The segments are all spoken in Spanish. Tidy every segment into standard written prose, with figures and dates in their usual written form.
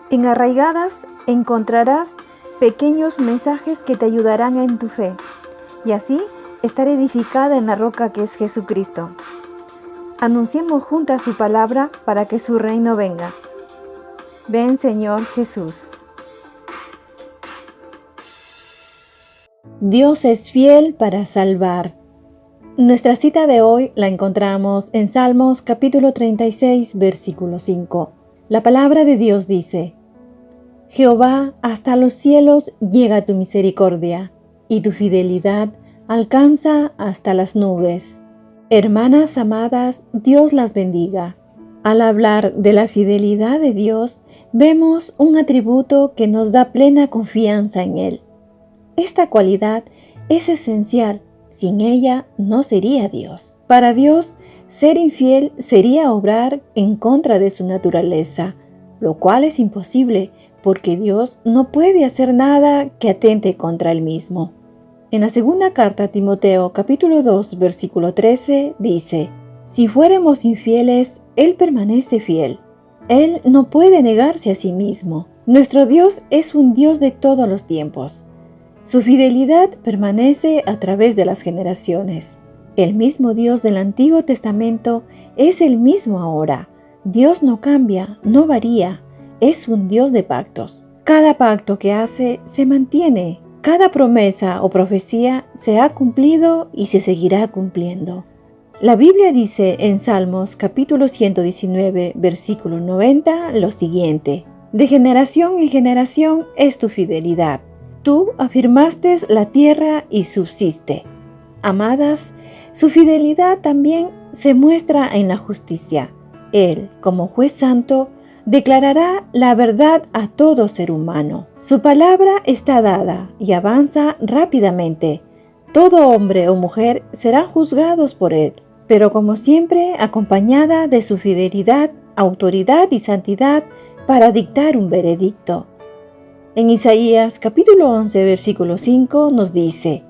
En Arraigadas encontrarás pequeños mensajes que te ayudarán en tu fe y así estar edificada en la roca que es Jesucristo. Anunciemos juntas su palabra para que su reino venga. Ven, Señor Jesús. Dios es fiel para salvar. Nuestra cita de hoy la encontramos en Salmos capítulo 36, versículo 5. La palabra de Dios dice: Jehová, hasta los cielos llega tu misericordia, y tu fidelidad alcanza hasta las nubes. Hermanas amadas, Dios las bendiga. Al hablar de la fidelidad de Dios, vemos un atributo que nos da plena confianza en Él. Esta cualidad es esencial, sin ella no sería Dios. Para Dios, ser infiel sería obrar en contra de su naturaleza, lo cual es imposible porque Dios no puede hacer nada que atente contra Él mismo. En la segunda carta a Timoteo, capítulo 2, versículo 13, dice: Si fuéramos infieles, Él permanece fiel. Él no puede negarse a sí mismo. Nuestro Dios es un Dios de todos los tiempos. Su fidelidad permanece a través de las generaciones. El mismo Dios del Antiguo Testamento es el mismo ahora. Dios no cambia, no varía. Es un Dios de pactos. Cada pacto que hace se mantiene. Cada promesa o profecía se ha cumplido y se seguirá cumpliendo. La Biblia dice en Salmos capítulo 119, versículo 90 lo siguiente: De generación en generación es tu fidelidad. Tú afirmaste la tierra y subsiste. Amadas, su fidelidad también se muestra en la justicia. Él, como juez santo, declarará la verdad a todo ser humano. Su palabra está dada y avanza rápidamente. Todo hombre o mujer serán juzgados por él, pero como siempre acompañada de su fidelidad, autoridad y santidad para dictar un veredicto. En Isaías capítulo 11, versículo 5 nos dice: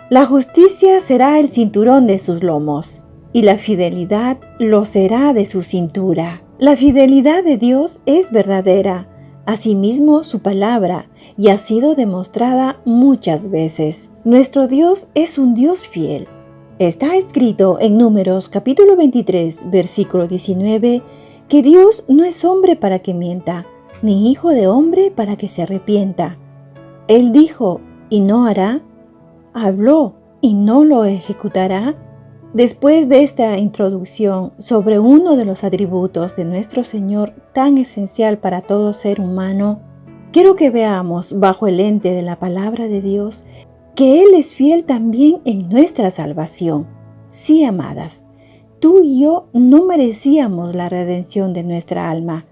La justicia será el cinturón de sus lomos, y la fidelidad lo será de su cintura. La fidelidad de Dios es verdadera, asimismo su palabra, y ha sido demostrada muchas veces. Nuestro Dios es un Dios fiel. Está escrito en Números capítulo 23, versículo 19, que Dios no es hombre para que mienta, ni hijo de hombre para que se arrepienta. Él dijo, y no hará; habló, y no lo ejecutará. Después de esta introducción sobre uno de los atributos de nuestro Señor tan esencial para todo ser humano, quiero que veamos bajo el lente de la palabra de Dios que Él es fiel también en nuestra salvación. Sí, amadas, tú y yo no merecíamos la redención de nuestra alma,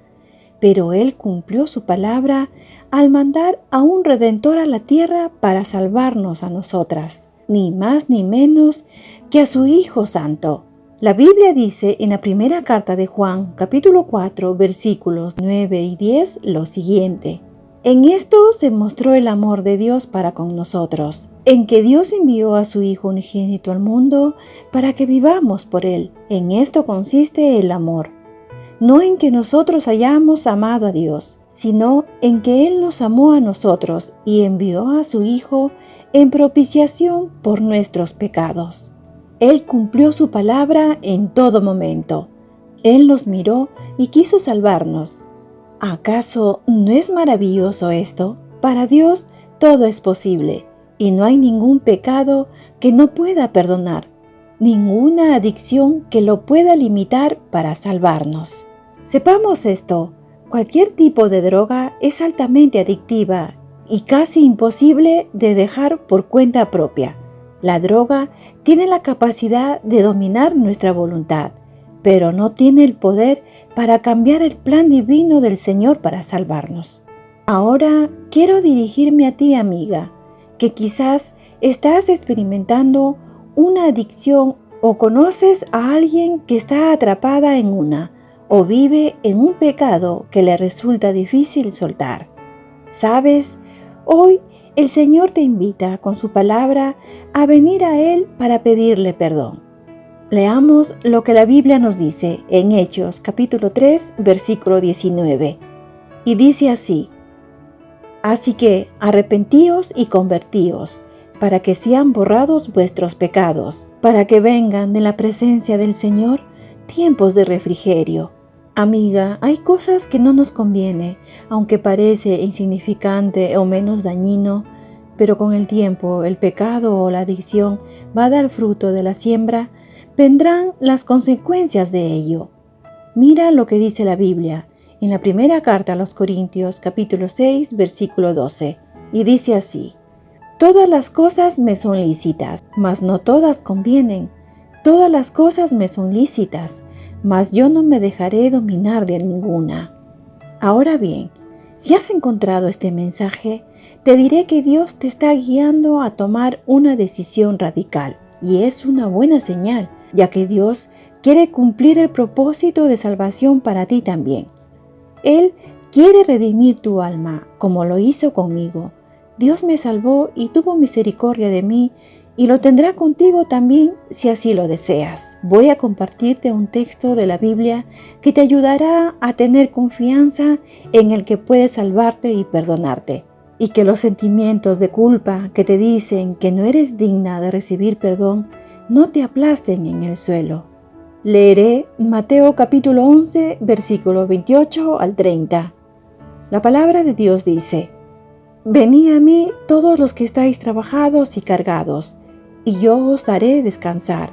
pero Él cumplió su palabra al mandar a un Redentor a la tierra para salvarnos a nosotras, ni más ni menos que a su Hijo Santo. La Biblia dice en la primera carta de Juan, capítulo 4, versículos 9 y 10, lo siguiente: En esto se mostró el amor de Dios para con nosotros, en que Dios envió a su Hijo unigénito al mundo para que vivamos por Él. En esto consiste el amor. No en que nosotros hayamos amado a Dios, sino en que Él nos amó a nosotros y envió a su Hijo en propiciación por nuestros pecados. Él cumplió su palabra en todo momento. Él nos miró y quiso salvarnos. ¿Acaso no es maravilloso esto? Para Dios todo es posible y no hay ningún pecado que no pueda perdonar, ninguna adicción que lo pueda limitar para salvarnos. Sepamos esto: cualquier tipo de droga es altamente adictiva y casi imposible de dejar por cuenta propia. La droga tiene la capacidad de dominar nuestra voluntad, pero no tiene el poder para cambiar el plan divino del Señor para salvarnos. Ahora quiero dirigirme a ti, amiga, que quizás estás experimentando una adicción o conoces a alguien que está atrapada en una, o vive en un pecado que le resulta difícil soltar. ¿Sabes? Hoy el Señor te invita con su palabra a venir a Él para pedirle perdón. Leamos lo que la Biblia nos dice en Hechos capítulo 3, versículo 19. y dice así: Así que arrepentíos y convertíos, para que sean borrados vuestros pecados, para que vengan de la presencia del Señor tiempos de refrigerio. Amiga, hay cosas que no nos conviene, aunque parece insignificante o menos dañino, pero con el tiempo el pecado o la adicción va a dar fruto de la siembra, vendrán las consecuencias de ello. Mira lo que dice la Biblia en la primera carta a los Corintios, capítulo 6, versículo 12, y dice así: Todas las cosas me son lícitas, mas no todas convienen. Todas las cosas me son lícitas, mas yo no me dejaré dominar de ninguna. Ahora bien, si has encontrado este mensaje, te diré que Dios te está guiando a tomar una decisión radical, y es una buena señal, ya que Dios quiere cumplir el propósito de salvación para ti también. Él quiere redimir tu alma, como lo hizo conmigo. Dios me salvó y tuvo misericordia de mí, y lo tendrá contigo también si así lo deseas. Voy a compartirte un texto de la Biblia que te ayudará a tener confianza en el que puede salvarte y perdonarte, y que los sentimientos de culpa que te dicen que no eres digna de recibir perdón no te aplasten en el suelo. Leeré Mateo capítulo 11, versículo 28 al 30. La palabra de Dios dice: Venid a mí todos los que estáis trabajados y cargados, y yo os daré descansar.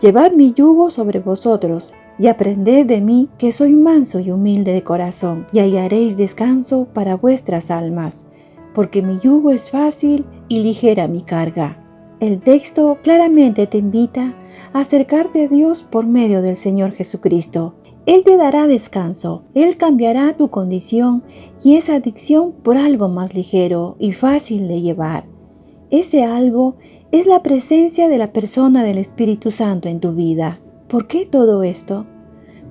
Llevad mi yugo sobre vosotros, y aprended de mí, que soy manso y humilde de corazón, y hallaréis descanso para vuestras almas, porque mi yugo es fácil y ligera mi carga. El texto claramente te invita a acercarte a Dios por medio del Señor Jesucristo. Él te dará descanso, Él cambiará tu condición y esa adicción por algo más ligero y fácil de llevar. Ese algo es la presencia de la persona del Espíritu Santo en tu vida. ¿Por qué todo esto?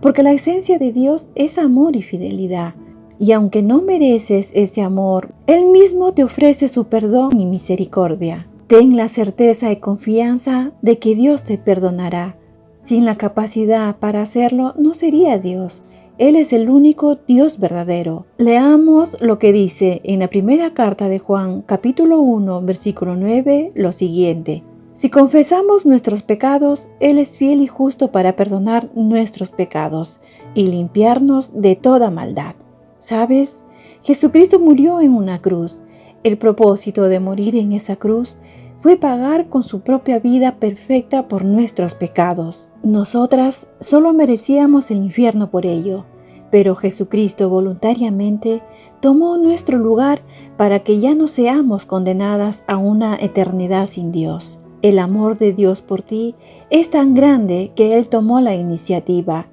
Porque la esencia de Dios es amor y fidelidad. Y aunque no mereces ese amor, Él mismo te ofrece su perdón y misericordia. Ten la certeza y confianza de que Dios te perdonará. Sin la capacidad para hacerlo, no sería Dios. Él es el único Dios verdadero. Leamos lo que dice en la primera carta de Juan, capítulo 1, versículo 9, lo siguiente: Si confesamos nuestros pecados, Él es fiel y justo para perdonar nuestros pecados y limpiarnos de toda maldad. ¿Sabes? Jesucristo murió en una cruz. El propósito de morir en esa cruz fue pagar con su propia vida perfecta por nuestros pecados. Nosotras solo merecíamos el infierno por ello, pero Jesucristo voluntariamente tomó nuestro lugar para que ya no seamos condenadas a una eternidad sin Dios. El amor de Dios por ti es tan grande que Él tomó la iniciativa.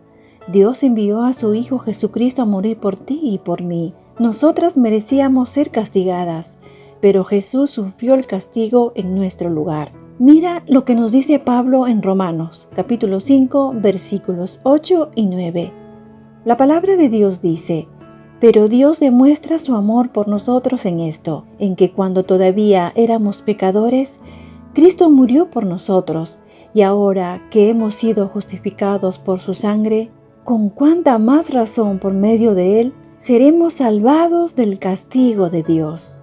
Dios envió a su Hijo Jesucristo a morir por ti y por mí. Nosotras merecíamos ser castigadas, pero Jesús sufrió el castigo en nuestro lugar. Mira lo que nos dice Pablo en Romanos, capítulo 5, versículos 8 y 9. La palabra de Dios dice: Pero Dios demuestra su amor por nosotros en esto, en que cuando todavía éramos pecadores, Cristo murió por nosotros, y ahora que hemos sido justificados por su sangre, con cuánta más razón por medio de Él seremos salvados del castigo de Dios.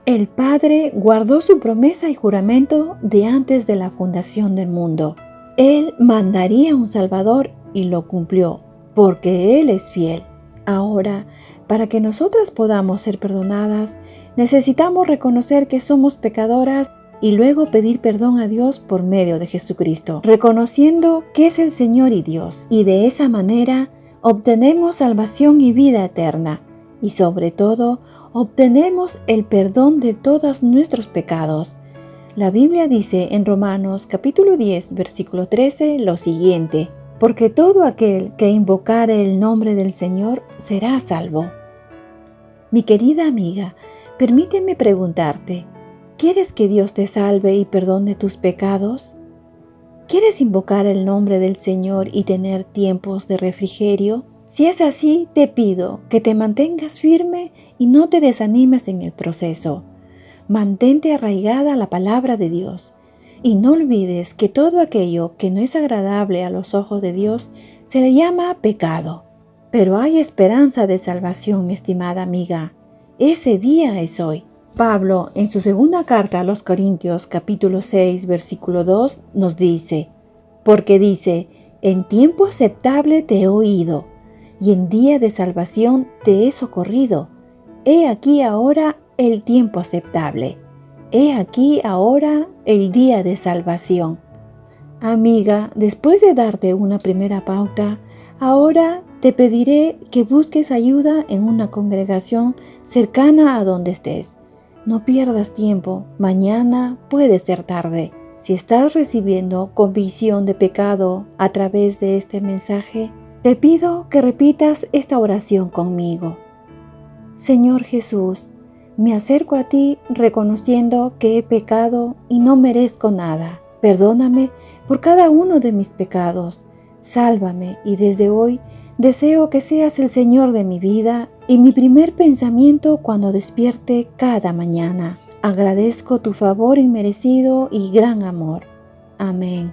El Padre guardó su promesa y juramento de antes de la fundación del mundo. Él mandaría un Salvador y lo cumplió, porque Él es fiel. Ahora, para que nosotras podamos ser perdonadas, necesitamos reconocer que somos pecadoras y luego pedir perdón a Dios por medio de Jesucristo, reconociendo que es el Señor y Dios. Y de esa manera obtenemos salvación y vida eterna, y sobre todo, obtenemos el perdón de todos nuestros pecados. La Biblia dice en Romanos capítulo 10, versículo 13 lo siguiente: Porque todo aquel que invocare el nombre del Señor será salvo. Mi querida amiga, permíteme preguntarte, ¿quieres que Dios te salve y perdone tus pecados? ¿Quieres invocar el nombre del Señor y tener tiempos de refrigerio? Si es así, te pido que te mantengas firme y no te desanimes en el proceso. Mantente arraigada a la palabra de Dios y no olvides que todo aquello que no es agradable a los ojos de Dios se le llama pecado. Pero hay esperanza de salvación, estimada amiga. Ese día es hoy. Pablo, en su segunda carta a los Corintios, capítulo 6, versículo 2, nos dice, porque dice, en tiempo aceptable te he oído, y en día de salvación te he socorrido. He aquí ahora el tiempo aceptable. He aquí ahora el día de salvación. Amiga, después de darte una primera pauta, ahora te pediré que busques ayuda en una congregación cercana a donde estés. No pierdas tiempo, mañana puede ser tarde. Si estás recibiendo convicción de pecado a través de este mensaje, te pido que repitas esta oración conmigo. Señor Jesús, me acerco a ti reconociendo que he pecado y no merezco nada. Perdóname por cada uno de mis pecados. Sálvame y desde hoy deseo que seas el Señor de mi vida y mi primer pensamiento cuando despierte cada mañana. Agradezco tu favor inmerecido y gran amor. Amén.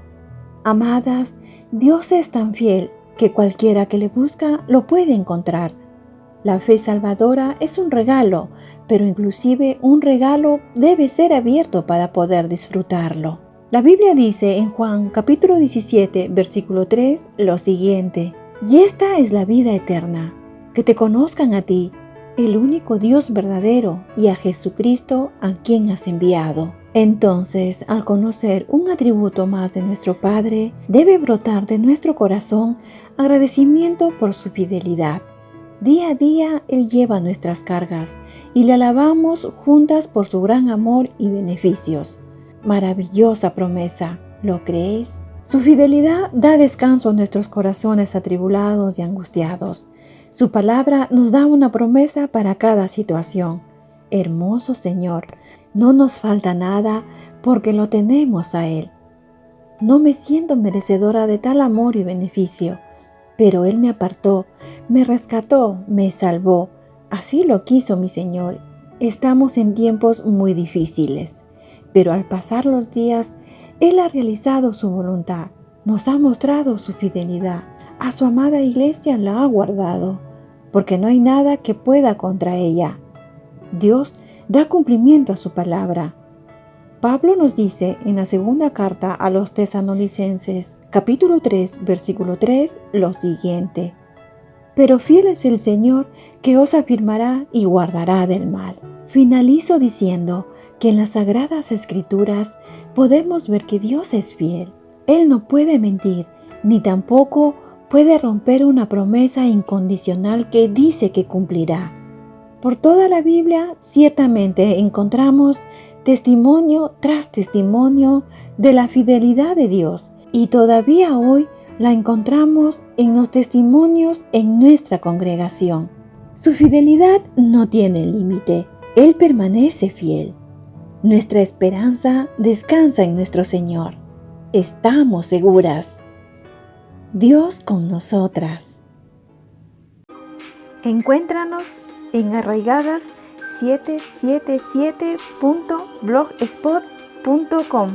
Amadas, Dios es tan fiel que cualquiera que le busca lo puede encontrar. La fe salvadora es un regalo, pero inclusive un regalo debe ser abierto para poder disfrutarlo. La Biblia dice en Juan capítulo 17, versículo 3, lo siguiente: y esta es la vida eterna, que te conozcan a ti, el único Dios verdadero, y a Jesucristo a quien has enviado. Entonces, al conocer un atributo más de nuestro Padre, debe brotar de nuestro corazón agradecimiento por su fidelidad. Día a día Él lleva nuestras cargas y le alabamos juntas por su gran amor y beneficios. Maravillosa promesa, ¿lo creéis? Su fidelidad da descanso a nuestros corazones atribulados y angustiados. Su palabra nos da una promesa para cada situación. Hermoso Señor, no nos falta nada porque lo tenemos a Él. No me siento merecedora de tal amor y beneficio, pero Él me apartó, me rescató, me salvó. Así lo quiso mi Señor. Estamos en tiempos muy difíciles, pero al pasar los días, Él ha realizado su voluntad, nos ha mostrado su fidelidad, a su amada iglesia la ha guardado, porque no hay nada que pueda contra ella. Dios da cumplimiento a su palabra. Pablo nos dice en la segunda carta a los Tesalonicenses, capítulo 3, versículo 3, lo siguiente: pero fiel es el Señor que os afirmará y guardará del mal. Finalizo diciendo que en las Sagradas Escrituras podemos ver que Dios es fiel. Él no puede mentir, ni tampoco puede romper una promesa incondicional que dice que cumplirá. Por toda la Biblia ciertamente encontramos testimonio tras testimonio de la fidelidad de Dios, y todavía hoy la encontramos en los testimonios en nuestra congregación. Su fidelidad no tiene límite, Él permanece fiel. Nuestra esperanza descansa en nuestro Señor. Estamos seguras. Dios con nosotras. Encuéntranos en arraigadas777.blogspot.com.